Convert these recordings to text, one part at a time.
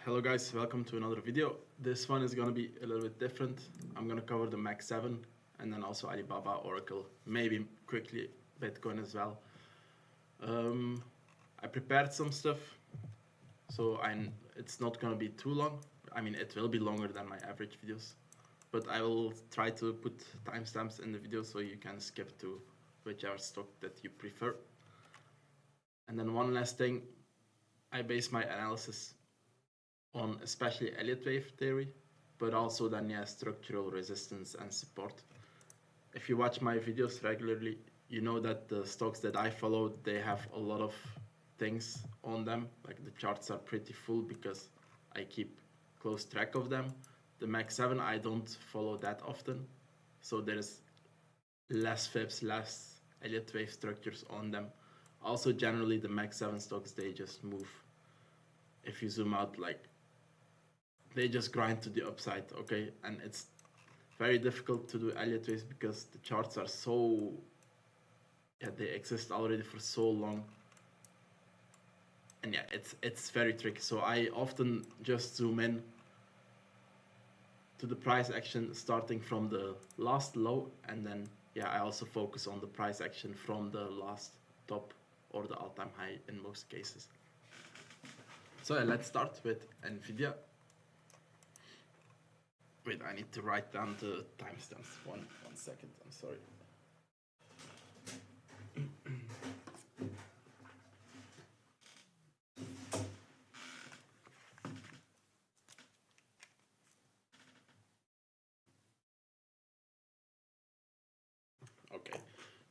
Hello guys, welcome to another video. This one is gonna be a little bit different. I'm gonna cover the Mac 7 and then also Alibaba, Oracle, maybe quickly Bitcoin as well. I prepared some stuff, so it's not gonna be too long. I mean, it will be longer than my average videos, but I will try to put timestamps in the video so you can skip to whichever stock that you prefer. And then one last thing, I base my analysis on especially Elliott wave theory, but also then structural resistance and support. If you watch my videos regularly, you know that the stocks that I follow, they have a lot of things on them. Like the charts are pretty full because I keep close track of them. The Mac 7 I don't follow that often, so there's less fibs, less Elliott wave structures on them. Also generally the Mac 7 stocks, they just move. If you zoom out, like they just grind to the upside, okay? And it's very difficult to do Elliott waves because the charts are so, they exist already for so long. And it's very tricky. So I often just zoom in to the price action starting from the last low, and then I also focus on the price action from the last top or the all-time high in most cases. So let's start with NVIDIA. Wait, I need to write down the timestamps. One second, I'm sorry. Okay,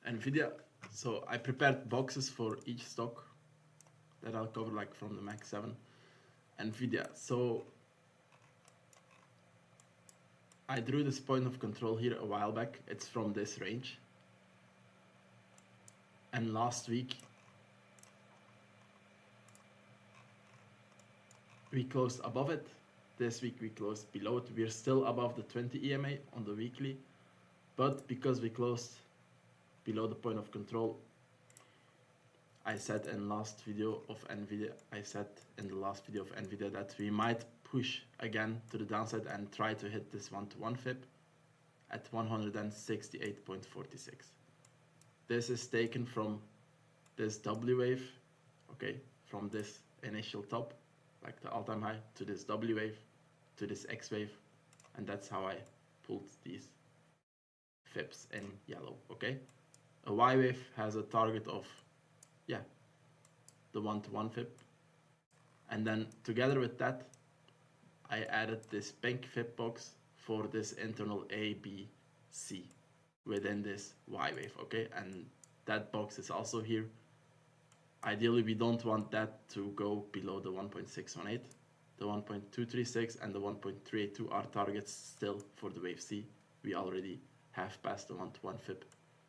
NVIDIA. So I prepared boxes for each stock that I'll cover, like from the Mac 7. NVIDIA. So I drew this point of control here a while back. It's from this range. And last week we closed above it. This week we closed below it. We're still above the 20 EMA on the weekly, but because we closed below the point of control, I said in the last video of NVIDIA that we might push again to the downside and try to hit this 1-to-1 fib at 168.46. This is taken from this W wave, okay, from this initial top, like the all-time high, to this W wave, to this X wave, and that's how I pulled these fibs in yellow, okay? A Y wave has a target of, the 1-to-1 fib, and then together with that, I added this pink fib box for this internal A, B, C within this Y wave, okay? And that box is also here. Ideally, we don't want that to go below the 1.618, the 1.236, and the 1.382 are targets still for the wave C. We already have passed the 1-to-1 fib.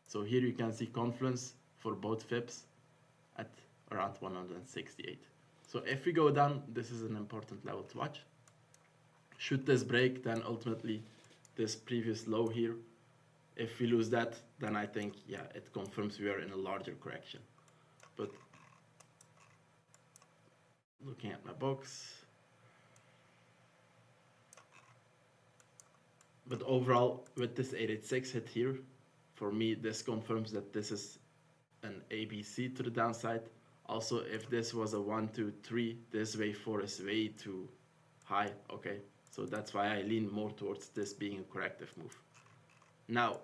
So here you can see confluence for both fibs at around 168. So if we go down, this is an important level to watch. Should this break, then ultimately this previous low here, if we lose that, then I think, it confirms we are in a larger correction. But looking at my box, but overall with this 886 hit here, for me this confirms that this is an ABC to the downside. Also, if this was a 1, 2, 3, this wave 4 is way too high, okay? So that's why I lean more towards this being a corrective move. Now,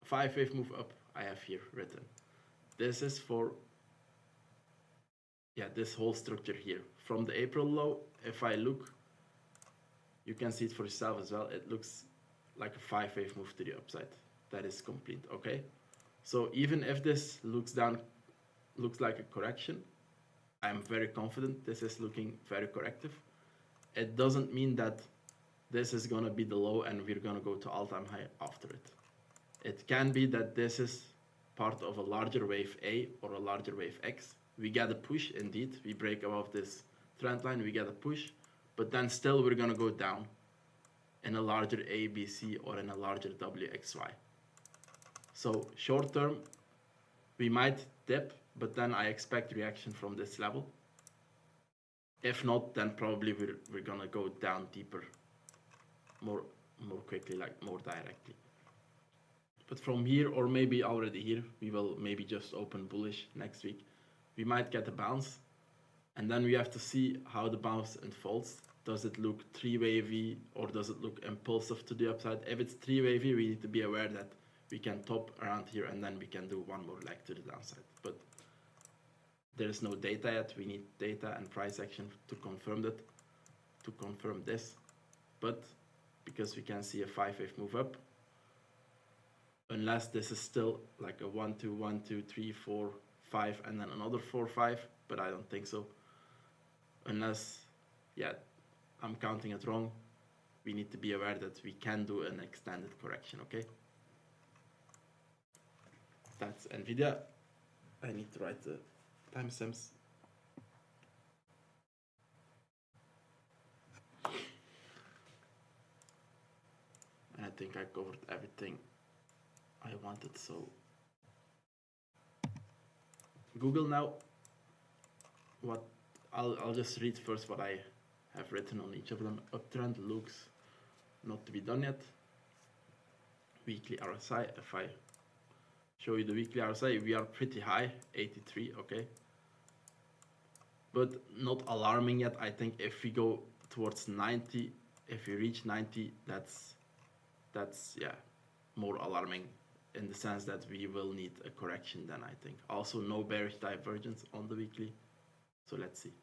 5 wave move up I have here written. This is for, this whole structure here. From the April low, if I look, you can see it for yourself as well. It looks like a 5 wave move to the upside. That is complete, okay? So even if this looks like a correction, I'm very confident this is looking very corrective. It doesn't mean that this is gonna be the low and we're gonna go to all-time high after it. It can be that this is part of a larger wave A or a larger wave X. We get a push indeed, we break above this trend line, we get a push, but then still we're gonna go down in a larger A, B, C or in a larger W, X, Y. So short term, we might dip, but then I expect reaction from this level. If not, then probably we're gonna go down deeper, more quickly, like more directly. But from here, or maybe already here, we will maybe just open bullish next week. We might get a bounce, and then we have to see how the bounce unfolds. Does it look 3-wavy or does it look impulsive to the upside? If it's 3-wavy, we need to be aware that we can top around here and then we can do one more leg to the downside. But there is no data yet. We need data and price action to confirm that, to confirm this. But because we can see a 5-wave move up, unless this is still like a 1, 2, 1, 2, 3, 4, 5, and then another 4, 5, but I don't think so. Unless, yeah, I'm counting it wrong. We need to be aware that we can do an extended correction, okay? That's NVIDIA. I need to write the timestamps. And I think I covered everything I wanted, so Google now. What I'll just read first what I have written on each of them. Uptrend looks not to be done yet. Weekly RSI, if I show you the weekly RSI, we are pretty high, 83, okay. But not alarming yet. I think if we go towards 90, if we reach 90, that's yeah, more alarming in the sense that we will need a correction then, I think. Also no bearish divergence on the weekly. So let's see.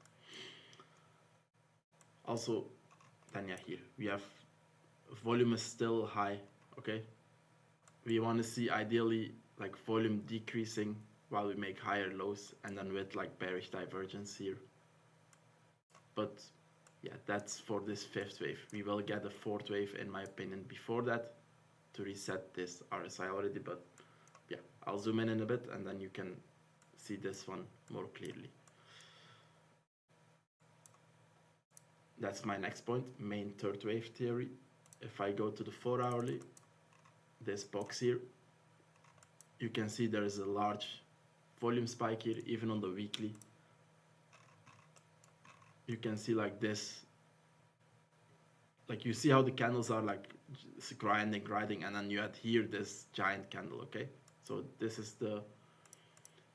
Also, then yeah, here we have volume is still high, okay? We want to see ideally like volume decreasing while we make higher lows and then with like bearish divergence here. But yeah, that's for this 5th wave. We will get a 4th wave in my opinion before that to reset this RSI already, but yeah, I'll zoom in a bit and then you can see this one more clearly. That's my next point, main 3rd wave theory. If I go to the 4-hourly, this box here, you can see there is a large volume spike here, even on the weekly. You can see like this, like you see how the candles are like grinding, and then you had here this giant candle, okay? So this is the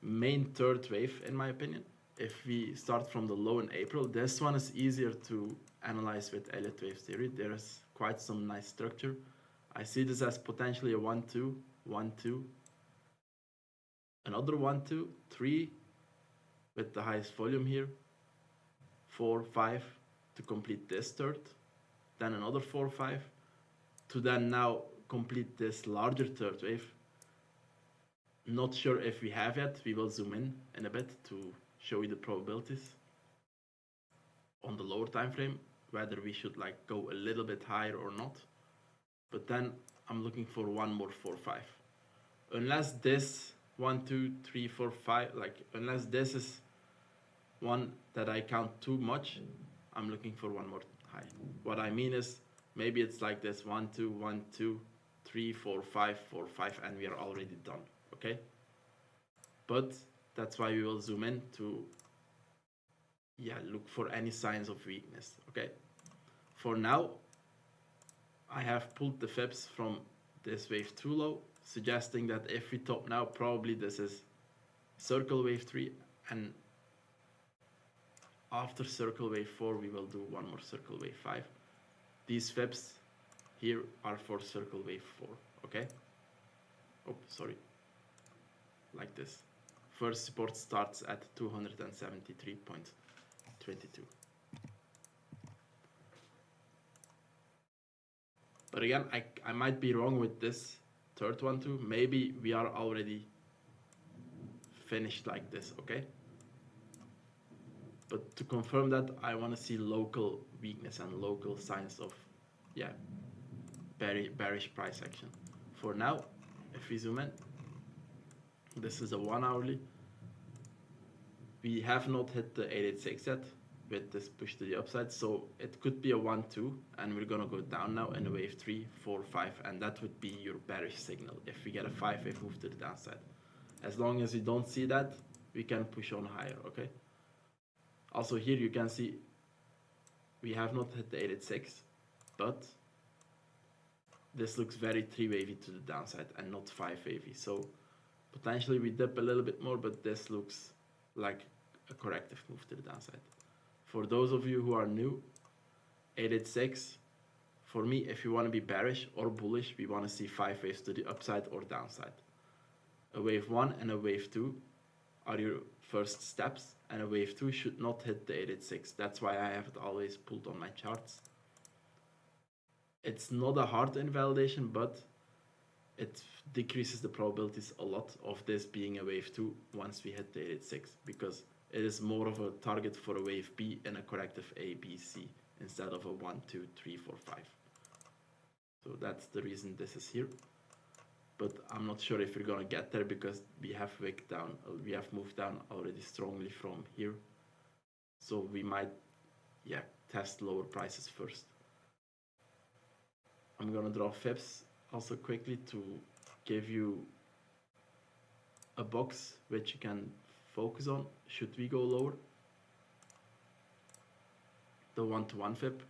main 3rd wave in my opinion. If we start from the low in April, this one is easier to analyze with Elliott wave theory. There is quite some nice structure. I see this as potentially a 1, 2, 1, 2, another 1, 2, 3 with the highest volume here, 4, 5 to complete this 3rd, then another 4, 5 to then now complete this larger 3rd wave. Not sure if we have yet. We will zoom in a bit to show you the probabilities on the lower time frame, whether we should like go a little bit higher or not. But then I'm looking for one more 4, 5. Unless this 1, 2, 3, 4, 5, like unless this is one that I count too much, I'm looking for one more high. What I mean is maybe it's like this 1, 2, 1, 2, 3, 4, 5, 4, 5, and we are already done, okay? But that's why we will zoom in to, yeah, look for any signs of weakness, okay? For now, I have pulled the fibs from this wave 2 low, suggesting that if we top now, probably this is circle wave 3, and after circle wave 4, we will do one more circle wave 5. These fibs here are for circle wave 4, okay? Oh, sorry, like this. First support starts at 273.22. But again, I might be wrong with this 3rd one too. Maybe we are already finished like this, okay? But to confirm that, I want to see local weakness and local signs of, yeah, bearish price action. For now, if we zoom in, this is a 1 hourly. We have not hit the 886 yet with this push to the upside, so it could be a 1, 2, and we're gonna go down now in a wave 3, 4, 5, and that would be your bearish signal if we get a 5-wave move to the downside. As long as you don't see that, we can push on higher, okay? Also here you can see we have not hit the 886, but this looks very 3 wavy to the downside and not 5 wavy. So potentially we dip a little bit more, but this looks like a corrective move to the downside. For those of you who are new, 886, for me, if you want to be bearish or bullish, we want to see 5 waves to the upside or downside. A wave 1 and a wave 2 are your first steps, and a wave 2 should not hit the 886. That's why I have it always pulled on my charts. It's not a hard invalidation, but it decreases the probabilities a lot of this being a wave 2 once we hit the 886, because it is more of a target for a wave B in a corrective A, B, C instead of a 1, 2, 3, 4, 5. So that's the reason this is here. But I'm not sure if we're gonna get there because we have wicked down, we have moved down already strongly from here. So we might, test lower prices first. I'm gonna draw fibs also quickly to give you a box which you can focus on should we go lower. The 1-to-1 fib.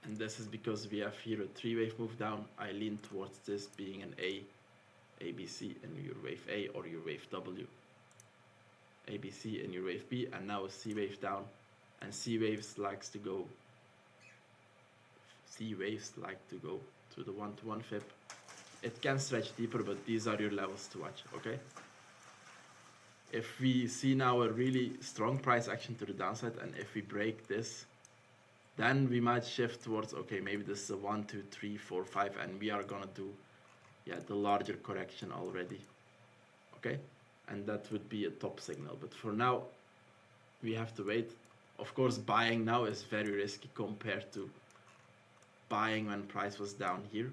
And this is because we have here a 3-wave move down. I lean towards this being an A, ABC in your wave A or your wave W. ABC in your wave B, and now a C wave down. And C waves like to go to the 1-to-1 fib. It can stretch deeper, but these are your levels to watch, okay? If we see now a really strong price action to the downside, and if we break this, then we might shift towards, okay, maybe this is a 1, 2, 3, 4, 5, and we are gonna do, the larger correction already, okay? And that would be a top signal. But for now, we have to wait. Of course, buying now is very risky compared to buying when price was down here,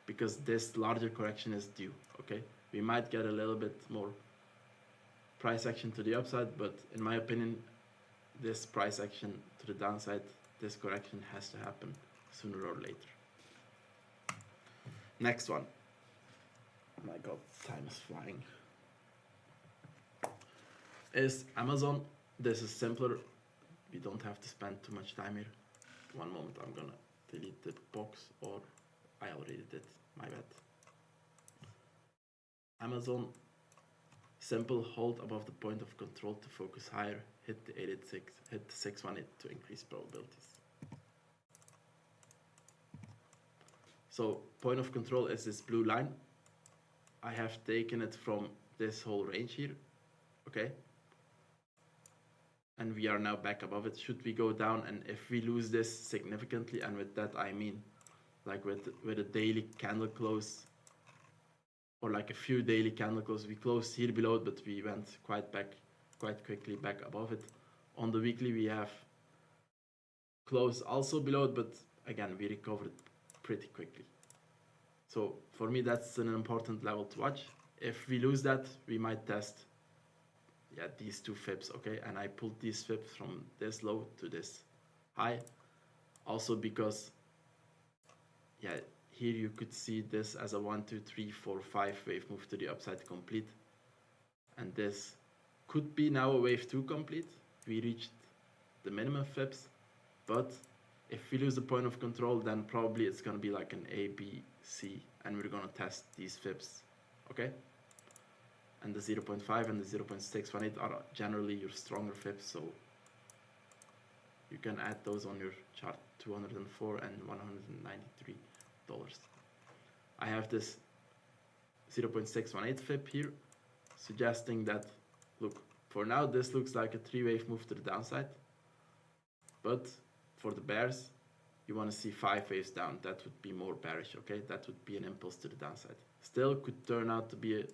because this larger correction is due, okay? We might get a little bit more price action to the upside, but in my opinion, this price action to the downside, this correction has to happen sooner or later. Next one. Oh my god, time is flying. Is Amazon. This is simpler. We don't have to spend too much time here. One moment, I'm gonna delete the box, or I already did, my bad. Amazon, simple, hold above the point of control to focus higher, hit the 886, hit the 618 to increase probabilities. So point of control is this blue line. I have taken it from this whole range here, okay? And we are now back above it. Should we go down, and if we lose this significantly, and with that I mean like with a daily candle close, or like a few daily candle close, we closed here below it, but we went quite quickly back above it. On the weekly we have closed also below it, but again we recovered pretty quickly. So for me that's an important level to watch. If we lose that, we might test these two fibs, okay? And I pulled these fibs from this low to this high, also because here you could see this as a 1, 2, 3, 4, 5 wave move to the upside complete, and this could be now a wave 2 complete. We reached the minimum fibs, but if we lose the point of control, then probably it's gonna be like an A, B, C, and we're gonna test these fibs, okay? And the 0.5 and the 0.618 are generally your stronger fibs, so you can add those on your chart, $204 and $193. I have this 0.618 fib here, suggesting that, look, for now this looks like a 3-wave move to the downside, but for the bears, you want to see 5 waves down. That would be more bearish, okay? That would be an impulse to the downside. Still could turn out to be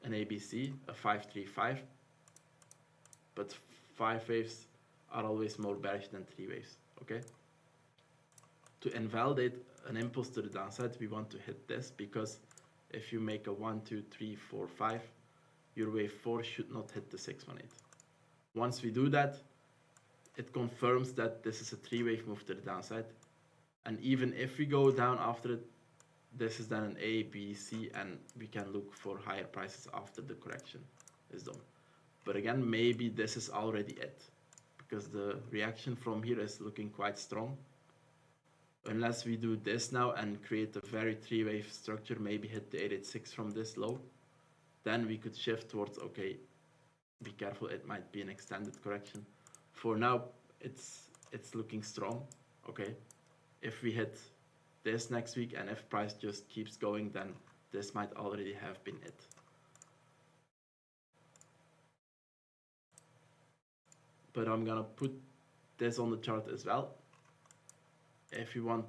an ABC, a 535, but 5 waves are always more bearish than 3 waves, okay? To invalidate an impulse to the downside, we want to hit this, because if you make a 1, 2, 3, 4, 5, your wave 4 should not hit the 618. Once we do that, it confirms that this is a 3-wave move to the downside, and even if we go down after it, this is then an A, B, C, and we can look for higher prices after the correction is done. But again, maybe this is already it, because the reaction from here is looking quite strong. Unless we do this now and create a very three-wave structure, maybe hit the 886 from this low, then we could shift towards, okay, be careful, it might be an extended correction. For now, it's looking strong, okay. If we hit this next week and if price just keeps going, then this might already have been it. But I'm gonna put this on the chart as well. If you want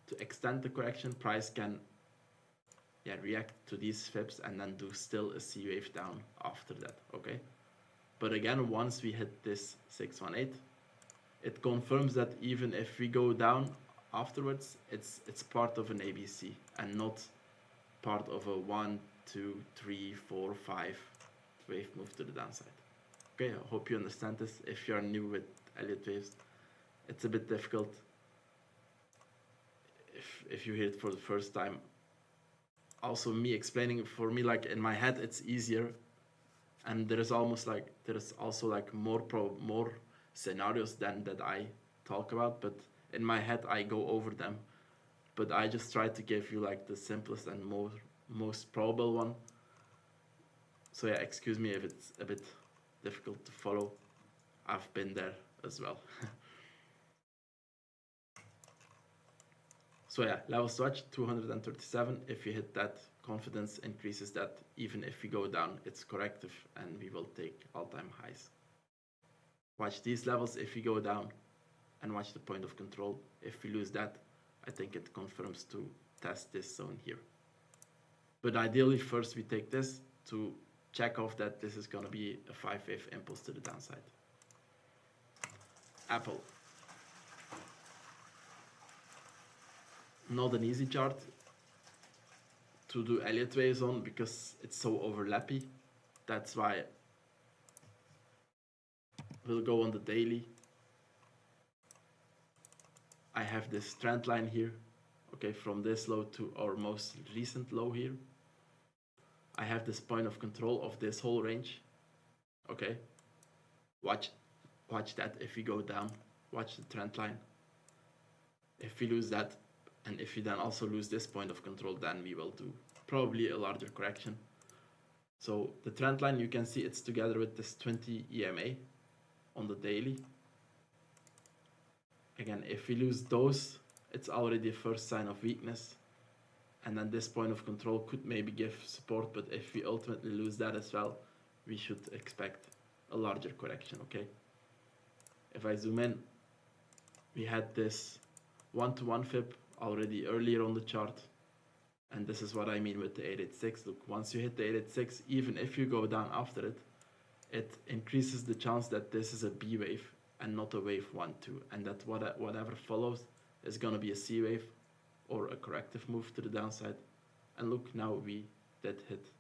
to extend the correction, price can react to these fips and then do still a C wave down after that, okay? But again, once we hit this 618, it confirms that even if we go down afterwards, it's part of an ABC and not part of a 1, 2, 3, 4, 5 wave move to the downside. Okay, I hope you understand this. If you are new with Elliott waves, it's a bit difficult. If you hear it for the first time, also me explaining it, for me, like in my head it's easier, and there is also like more scenarios than that I talk about, but in my head I go over them, but I just try to give you like the simplest and most probable one. So yeah, excuse me if it's a bit difficult to follow. I've been there as well. So yeah, level swatch 237. If you hit that, confidence increases that even if we go down, it's corrective and we will take all-time highs. Watch these levels if we go down, and watch the point of control. If we lose that, I think it confirms to test this zone here. But ideally, first we take this to check off that this is gonna be a 5-wave impulse to the downside. Apple. Not an easy chart to do Elliott waves on because it's so overlappy. That's why we'll go on the daily. I have this trend line here, okay, from this low to our most recent low here. I have this point of control of this whole range, okay. Watch that if we go down, watch the trend line. If we lose that, and if we then also lose this point of control, then we will do probably a larger correction. So the trend line, you can see it's together with this 20 EMA on the daily. Again, if we lose those, it's already a first sign of weakness. And then this point of control could maybe give support, but if we ultimately lose that as well, we should expect a larger correction, okay? If I zoom in, we had this 1-to-1 fib already earlier on the chart, and this is what I mean with the 886. Look, once you hit the 886, even if you go down after it, it increases the chance that this is a B wave and not a wave 1-2, and that whatever follows is going to be a C wave or a corrective move to the downside. And look, now we did hit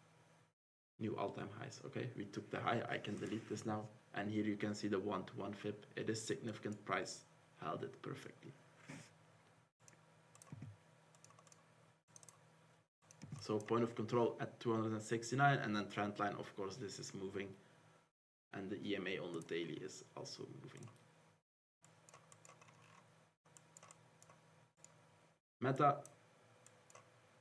new all-time highs. Okay, we took the high. I can delete this now, and here you can see the 1-to-1 fib. It is significant. Price held it perfectly. So point of control at 269, and then trend line, of course, this is moving, and the EMA on the daily is also moving. Meta,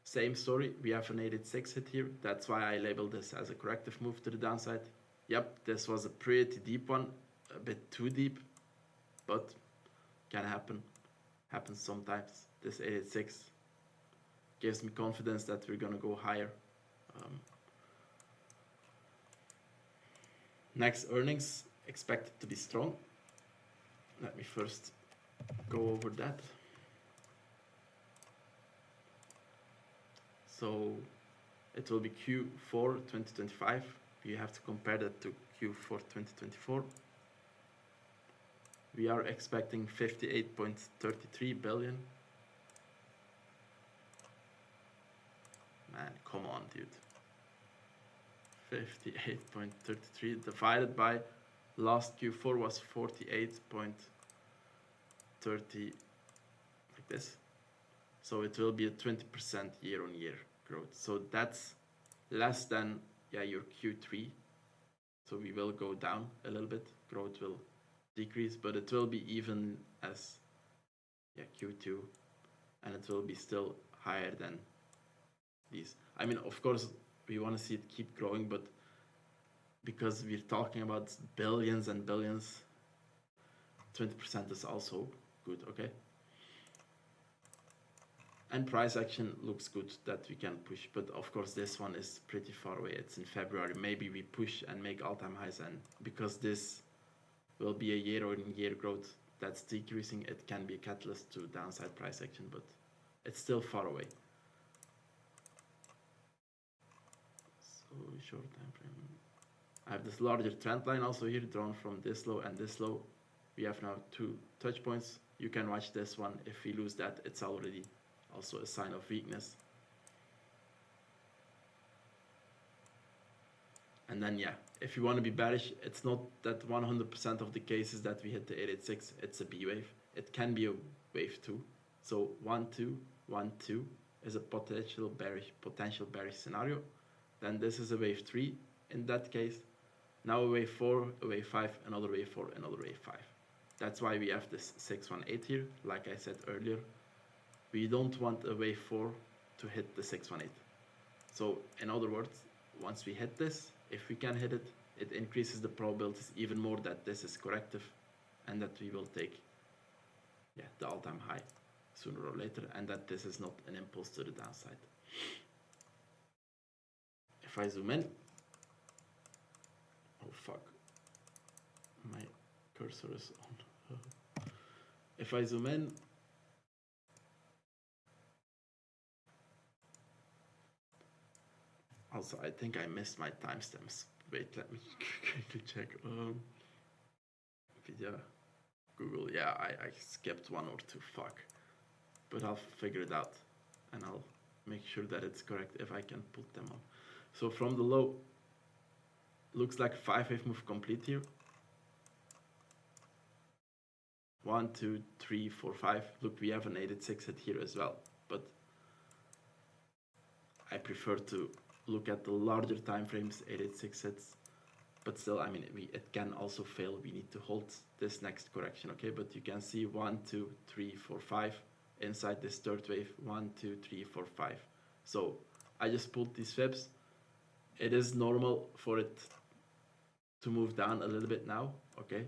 same story. We have an 886 hit here. That's why I labeled this as a corrective move to the downside. Yep, this was a pretty deep one, a bit too deep, but can happen. Happens sometimes. This 886 gives me confidence that we're gonna go higher. Next earnings expected to be strong. Let me first go over that. So it will be Q4 2025. You have to compare that to Q4 2024. We are expecting 58.33 billion. Man, come on, dude. 58.33 divided by last Q4 was 48.30, like this. So it will be a 20% year-on-year growth. So that's less than your Q3. So we will go down a little bit. Growth will decrease, but it will be even as Q2, and it will be still higher than these. I mean, of course, we want to see it keep growing, but because we're talking about billions and billions, 20% is also good, okay? And price action looks good that we can push, but of course this one is pretty far away. It's in February. Maybe we push and make all-time highs, and because this will be a year-on-year growth that's decreasing, it can be a catalyst to downside price action, but it's still far away. So short time frame. I have this larger trend line also here drawn from this low and this low. We have now 2 touch points. You can watch this one. If we lose that, it's already also a sign of weakness. And then if you want to be bearish, it's not that 100% of the cases that we hit the 886, it's a B wave. It can be a wave 2. So 1, 2, 1, 2 is a potential bearish scenario. Then this is a wave 3 in that case. Now a wave 4, a wave 5, another wave 4, another wave 5. That's why we have this 618 here. Like I said earlier, we don't want a wave 4 to hit the 618. So in other words, once we hit this, if we can hit it, it increases the probabilities even more that this is corrective and that we will take the all-time high sooner or later, and that this is not an impulse to the downside. If I zoom in, oh fuck, my cursor is on. If I zoom in, also I think I missed my timestamps. Wait, let me quickly check. NVIDIA, Google, I skipped 1 or 2, fuck. But I'll figure it out and I'll make sure that it's correct if I can put them on. So from the low, looks like 5-wave move complete here. 1, 2, 3, 4, 5. Look, we have an 886 hit here as well, but I prefer to look at the larger time frames, 886 hits. But still, I mean, it can also fail. We need to hold this next correction, okay? But you can see 1, 2, 3, 4, 5 inside this third wave. 1, 2, 3, 4, 5. So I just pulled these fibs. It is normal for it to move down a little bit now, okay?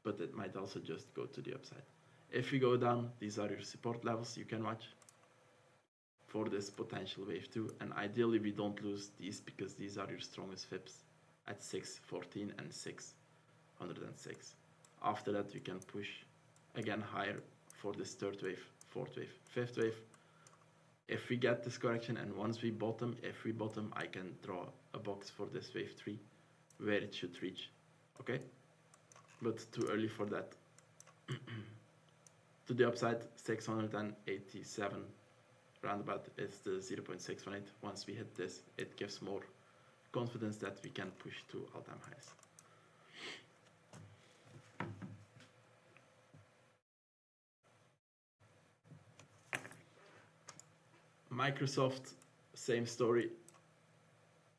But it might also just go to the upside. If we go down, these are your support levels you can watch for this potential wave 2. And ideally, we don't lose these because these are your strongest fibs at 614 and 606. After that, you can push again higher for this third wave, fourth wave, fifth wave. If we get this correction and once we bottom, if we bottom, I can draw a box for this wave 3 where it should reach, okay? But too early for that. To the upside, 687 roundabout is the 0.618. Once we hit this, it gives more confidence that we can push to all-time highs. Microsoft, same story.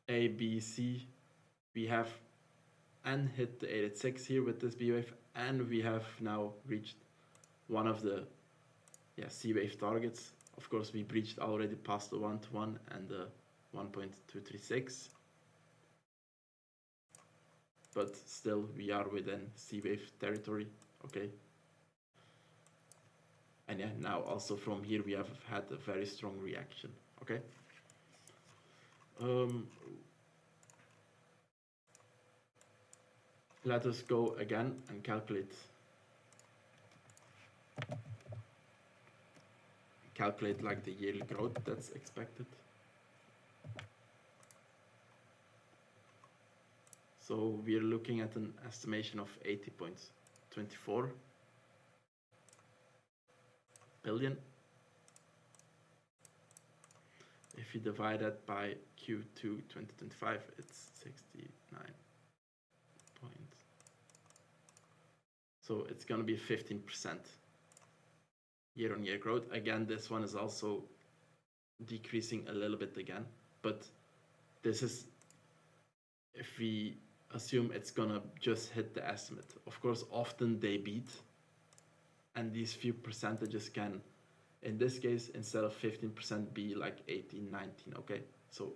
A, B, C. We have and hit the 886 here with this B wave, and we have now reached one of the C wave targets. Of course, we breached already past the 1-to-1 and the 1.236, but still we are within C wave territory, okay? And now also from here we have had a very strong reaction, okay? Let us go again and calculate like the yearly growth that's expected. So we are looking at an estimation of 80.24 billion. If you divide that by Q2 2025, it's 69 points. So it's going to be 15% year-on-year growth. Again, this one is also decreasing a little bit again, but this is if we assume it's gonna just hit the estimate. Of course, often they beat, and these few percentages can, in this case, instead of 15%, be like 18, 19, okay? So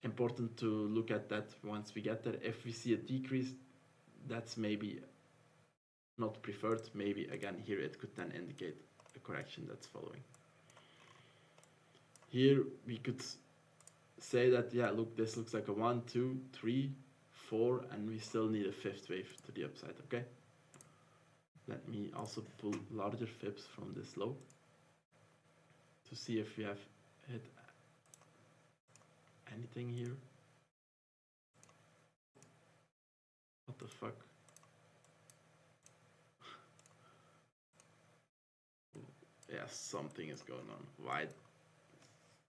important to look at that once we get there. If we see a decrease, that's maybe not preferred. Maybe again here it could then indicate a correction that's following. Here we could say that, yeah, look, this looks like a 1, 2, 3, 4, and we still need a fifth wave to the upside, okay? Let me also pull larger fibs from this low to see if we have hit anything here. What the fuck? Yeah, something is going on. Why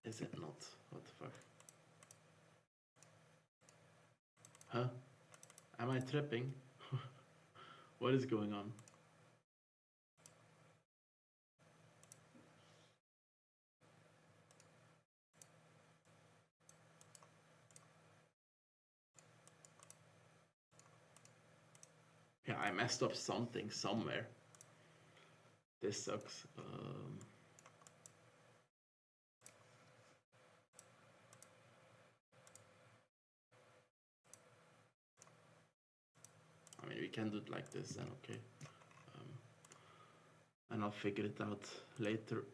is it not? What the fuck? Huh? Am I tripping? What is going on? Yeah, I messed up something somewhere. This sucks. I mean, we can do it like this then, okay. And I'll figure it out later.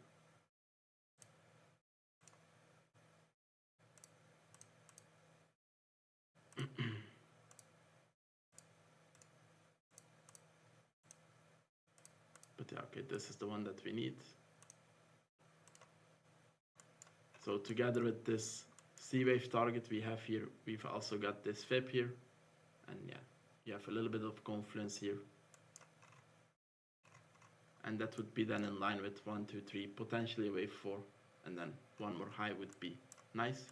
But yeah, okay, this is the one that we need. So together with this C-wave target we have here, we've also got this fib here. And yeah, you have a little bit of confluence here. And that would be then in line with 1, 2, 3, potentially wave 4. And then one more high would be nice.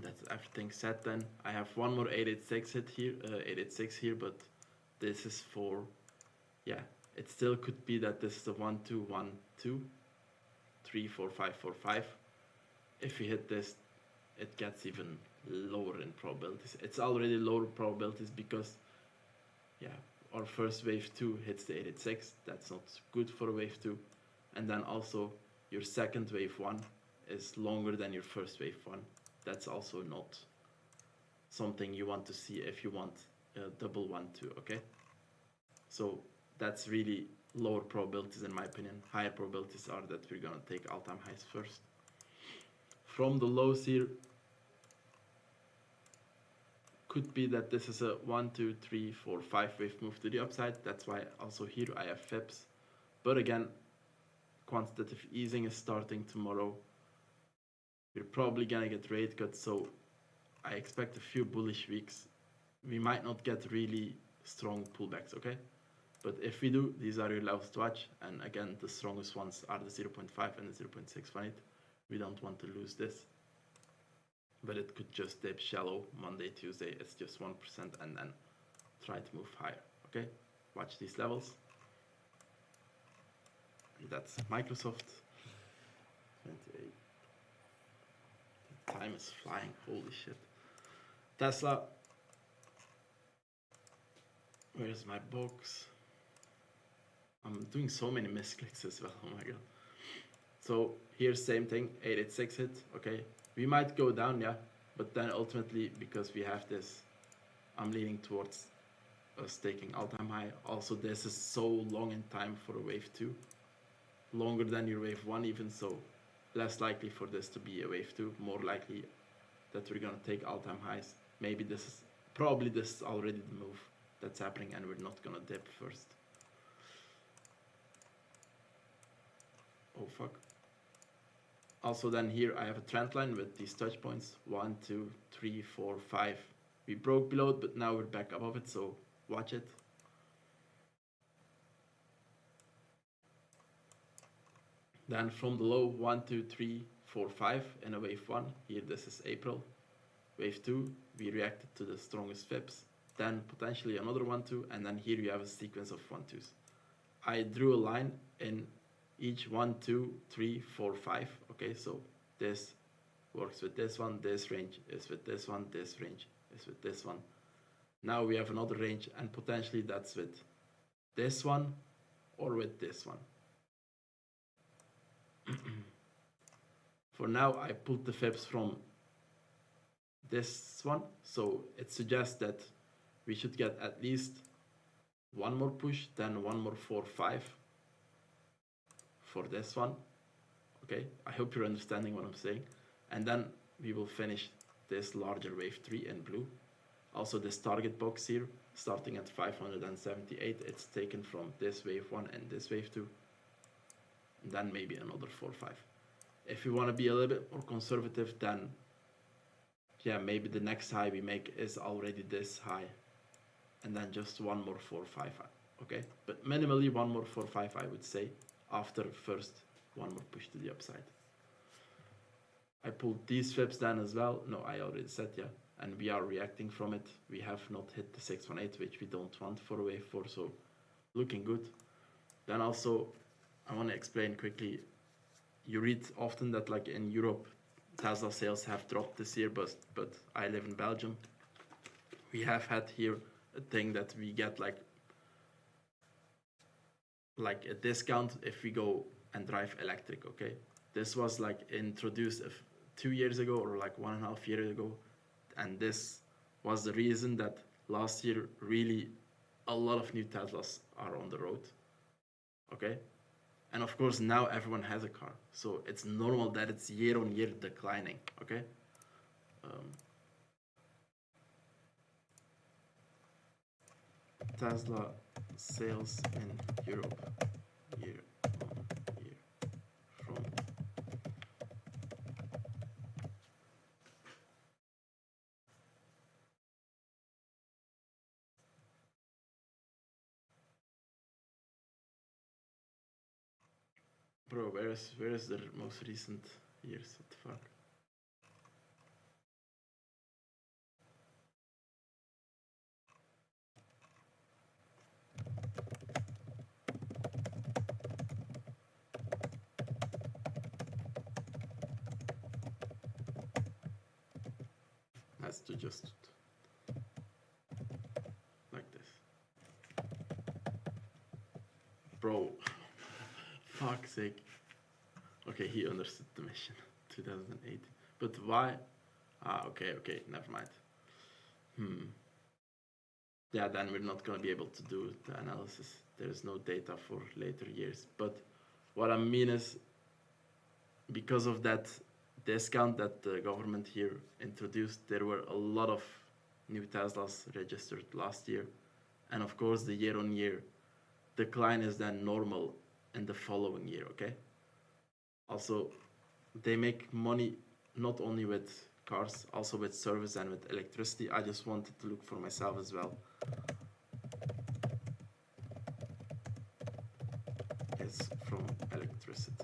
That's everything set then. I have one more 886 hit here, 886 here, but this is for, yeah, it still could be that this is a 1, 2, 1, 2, 3, 4, 5, 4, 5. If we hit this, it gets even lower in probabilities. It's already lower probabilities because, yeah, our first wave 2 hits the 886. That's not good for wave 2. And then also your second wave 1 is longer than your first wave 1. That's also not something you want to see if you want a double 1, 2, okay? So that's really lower probabilities in my opinion. Higher probabilities are that we're gonna take all-time highs first. From the lows here, could be that this is a 1, 2, 3, 4, 5 wave move to the upside. That's why also here I have fibs. But again, quantitative easing is starting tomorrow. We're probably gonna get rate cuts, so I expect a few bullish weeks. We might not get really strong pullbacks, okay? But if we do, these are your levels to watch. And again, the strongest ones are the 0.5 and the 0.618. We don't want to lose this. But it could just dip shallow Monday, Tuesday, it's just 1%, and then try to move higher, okay? Watch these levels. That's Microsoft. 28. The time is flying, holy shit. Tesla. Where's my box? I'm doing so many misclicks as well, oh my god. So here's same thing, 886 hit, okay? We might go down, yeah, but then ultimately, because we have this, I'm leaning towards us taking all-time high. Also, this is so long in time for a wave 2. Longer than your wave 1 even, so less likely for this to be a wave 2. More likely that we're gonna take all-time highs. Maybe this is, probably this is already the move that's happening and we're not gonna dip first. Oh fuck. Also then here I have a trend line with these touch points, 1, 2, 3, 4, 5. We broke below it, but now we're back above it, so watch it. Then from the low, 1, 2, 3, 4, 5 in a wave 1. Here this is April. Wave 2, we reacted to the strongest fibs. Then potentially another 1, 2, and then here you have a sequence of 1, 2s. I drew a line in each 1, 2, 3, 4, 5, Okay, so this works with this one, this range is with this one, this range is with this one. Now we have another range, and potentially that's with this one or with this one. For now, I pulled the fibs from this one, so it suggests that we should get at least one more push, then one more 4-5 for this one. Okay, I hope you're understanding what I'm saying. And then we will finish this larger wave 3 in blue. Also this target box here, starting at 578, it's taken from this wave 1 and this wave 2. And then maybe another 4-5. If you want to be a little bit more conservative, then yeah, maybe the next high we make is already this high. And then just one more 4-5, okay? But minimally one more 4-5, I would say, after first one more push to the upside. I pulled these fibs then as well. No, I already said, yeah. And we are reacting from it. We have not hit the 618, which we don't want for wave 4, so looking good. Then also, I want to explain quickly. You read often that like in Europe, Tesla sales have dropped this year, but I live in Belgium. We have had here a thing that we get like a discount if we go and drive electric, okay? This was like introduced 2 years ago or like 1.5 years ago, and this was the reason that last year really a lot of new Teslas are on the road, okay? And of course now everyone has a car, so it's normal that it's year on year declining, okay? Tesla sales in Europe year on year from bro, where is the most recent years? What the fuck? Has to just like this, bro. Fuck's sake. Okay, he understood the mission. 2008. But why? Okay, never mind. Yeah, then we're not gonna be able to do the analysis. There's no data for later years. But what I mean is, because of that discount that the government here introduced, there were a lot of new Teslas registered last year. And of course, the year-on-year decline is then normal in the following year, okay? Also, they make money not only with cars, also with service and with electricity. I just wanted to look for myself as well. It's from electricity.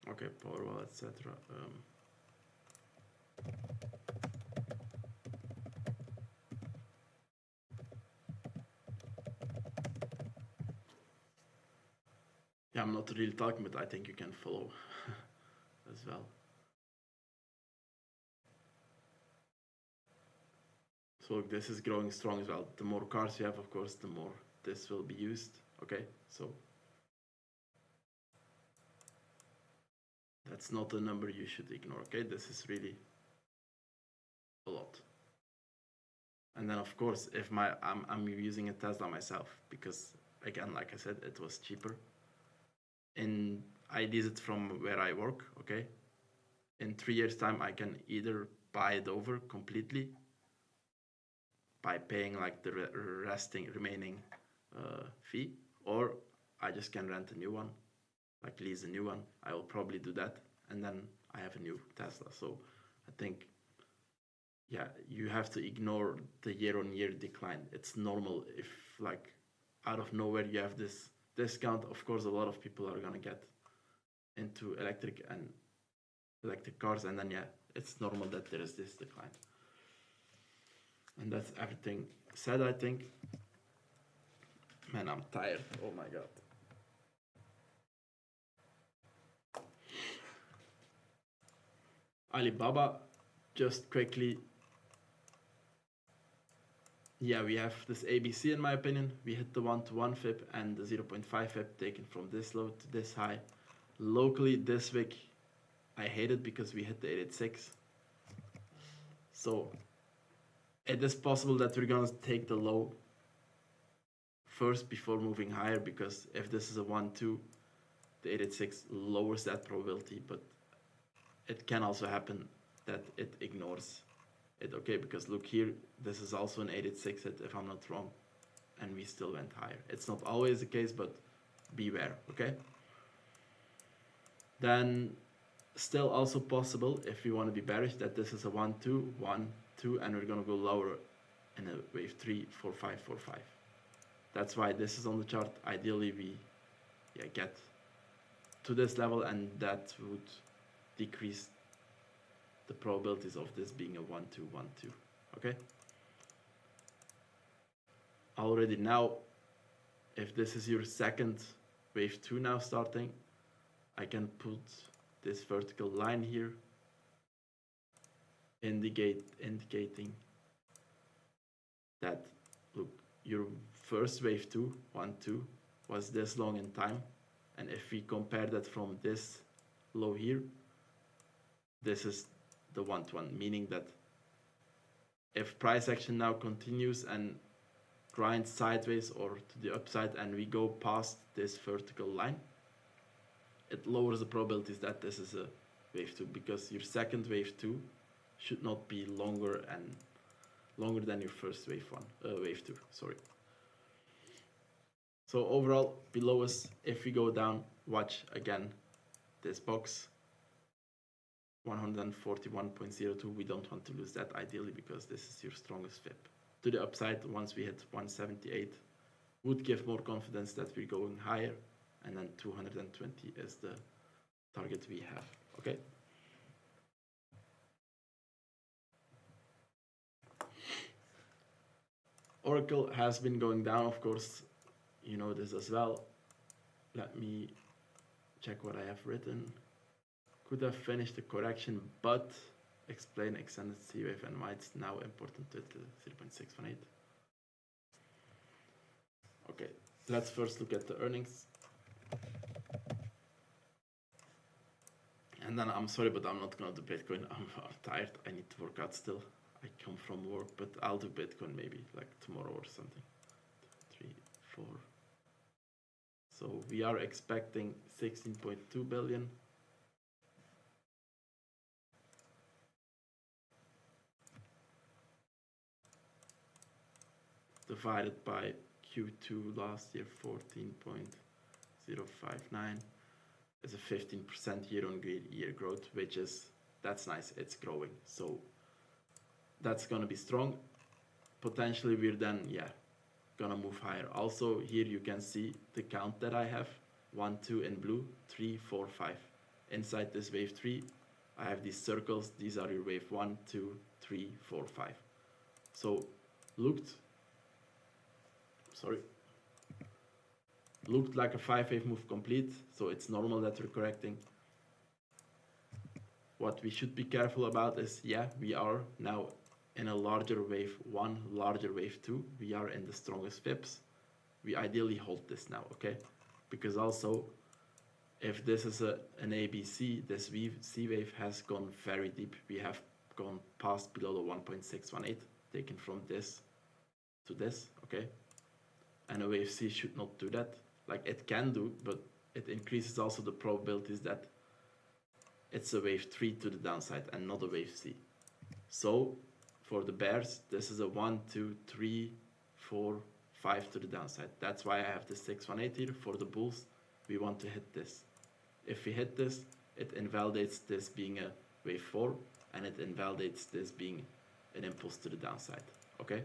Okay, Powerwall, etc. Yeah, I'm not really talking, but I think you can follow as well. So look, this is growing strong as well. The more cars you have, of course, the more this will be used. Okay, so that's not a number you should ignore. Okay, this is really a lot. And then of course, if I'm using a Tesla myself, because again, like I said, it was cheaper. And I did it from where I work. Okay, in 3 years' time, I can either buy it over completely by paying like the remaining fee, or I just can rent a new one, like lease a new one. I will probably do that, and then I have a new Tesla. So I think yeah, you have to ignore the year-on-year decline. It's normal if like out of nowhere you have this discount. Of course, a lot of people are gonna get into electric cars, and then yeah, it's normal that there is this decline. And that's everything said, I think. Man, I'm tired. Oh my god. Alibaba, just quickly. Yeah, we have this ABC in my opinion. We hit the 1-to-1 fib and the 0.5 fib taken from this low to this high. Locally, this week, I hate it because we hit the 886. So it is possible that we're gonna take the low first before moving higher, because if this is a 1-2, the 886 lowers that probability, but it can also happen that it ignores it, okay? Because look here, this is also an 886 hit if I'm not wrong, and we still went higher. It's not always the case, but beware, okay? Then still also possible, if we want to be bearish, that this is a 1-2, 1-2, and we're gonna go lower in a wave 3, 4, 5, 4, 5. That's why this is on the chart. Ideally we get to this level, and that would decrease the probabilities of this being a 1-2, 1-2, okay? Already now, if this is your second wave 2 now starting, I can put this vertical line here, indicating that, look, your first wave 2, 1-2, was this long in time, and if we compare that from this low here, this is the 1-to-1, meaning that if price action now continues and grinds sideways or to the upside and we go past this vertical line, it lowers the probabilities that this is a wave 2, because your second wave 2 should not be longer than your first wave 2, sorry. So overall, below us, if we go down, watch again this box, 141.02. We don't want to lose that ideally, because this is your strongest fib. To the upside, once we hit 178, would give more confidence that we're going higher, and then 220 is the target we have, okay? Oracle has been going down, of course, you know this as well. Let me check what I have written. Could have finished the correction, but explain extended C wave and why it's now important to the 0.618. Okay, let's first look at the earnings. And then I'm sorry, but I'm not gonna do Bitcoin. I'm tired. I need to work out still. I come from work, but I'll do Bitcoin maybe like tomorrow or something. 2, 3, 4. So we are expecting 16.2 billion. Divided by Q2 last year, 14.059, is a 15% year-on-year growth, that's nice, it's growing. So that's gonna be strong. Potentially we're then, gonna move higher. Also here you can see the count that I have, 1, 2 in blue, 3, 4, 5. Inside this wave 3, I have these circles. These are your wave 1, 2, 3, 4, 5. So looked like a 5-wave move complete, so it's normal that we're correcting. What we should be careful about is, we are now in a larger wave 1, larger wave 2. We are in the strongest fibs. We ideally hold this now, okay? Because also, if this is an ABC, this C wave has gone very deep. We have gone past below the 1.618, taken from this to this, okay? And a wave C should not do that. Like, it can do, but it increases also the probabilities that it's a wave 3 to the downside and not a wave C. So for the bears, this is a 1, 2, 3, 4, 5 to the downside. That's why I have the 618 here. For the bulls, we want to hit this. If we hit this, it invalidates this being a wave 4, and it invalidates this being an impulse to the downside. Okay.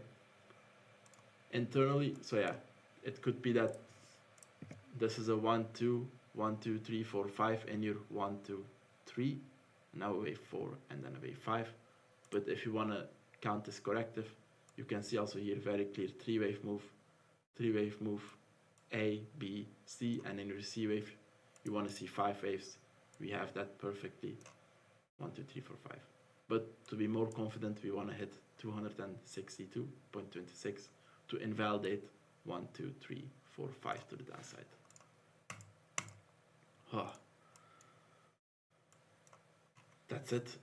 Internally, so yeah, it could be that this is a 1, 2, 1, 2, 3, 4, 5, and you're 1, 2, 3, now a wave 4, and then a wave 5. But if you want to count this corrective, you can see also here very clear 3-wave move, A, B, C, and in your C wave, you want to see 5 waves. We have that perfectly, 1, 2, 3, 4, 5. But to be more confident, we want to hit 262.26 to invalidate 1, 2, 3, 4, 5 to the downside. That's it.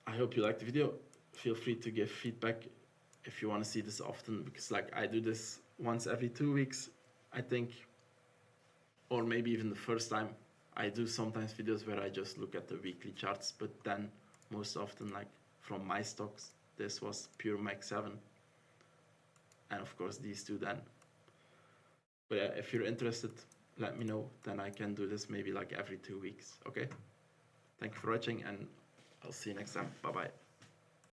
I hope you liked the video. Feel free to give feedback if you want to see this often, because like I do this once every 2 weeks, I think, or maybe even the first time. I do sometimes videos where I just look at the weekly charts, but then most often, like from my stocks, this was pure Mag 7, and of course these two then. But yeah, if you're interested, let me know, then I can do this maybe like every 2 weeks. Okay, thank you for watching, and I'll see you next time. Bye bye.